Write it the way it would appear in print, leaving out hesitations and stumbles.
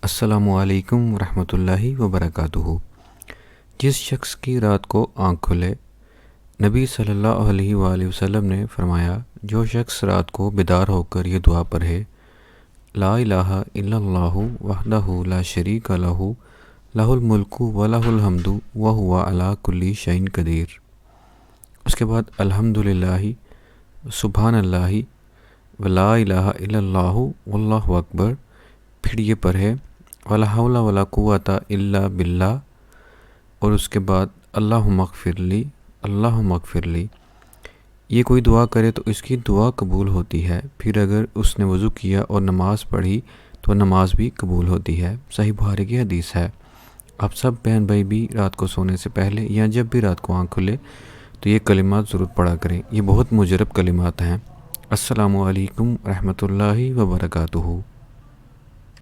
अस्सलामुअलैकुम रहमतुल्लाहि व बरकातुहू। जिस शख्स की रात को आँख खुले, नबी सल्लल्लाहु अलैहि वसल्लम ने फरमाया, जो शख्स रात को बेदार होकर ये दुआ पढ़े, ला इलाहा इल्लल्लाहु वहदहु ला शरीका लहू लहुल मुल्कु व लहुल हम्दु व हुवा अला कुल्ली शैइन कदीर। उसके बाद अल्हम्दुलिल्लाहि सुब्हानल्लाहि व ला इलाहा इल्लल्लाहु वल्लाहु अकबर। फिर ये पढ़े वला हौला वला कुव्वता इल्ला बिल्लाह। और उसके बाद अल्लाहुम्मा मग़फ़िरली। ये कोई दुआ करे तो इसकी दुआ कबूल होती है। फिर अगर उसने वज़ू किया और नमाज़ पढ़ी तो नमाज भी कबूल होती है। सही बुखारी की हदीस है। आप सब बहन भाई भी रात को सोने से पहले या जब भी रात को आँख खुले तो ये कलिमात ज़रूर पढ़ा करें। ये बहुत मुजरब कलिमात हैं। अस्सलामु अलैकुम रहमतुल्लाहि व बरकातुहू।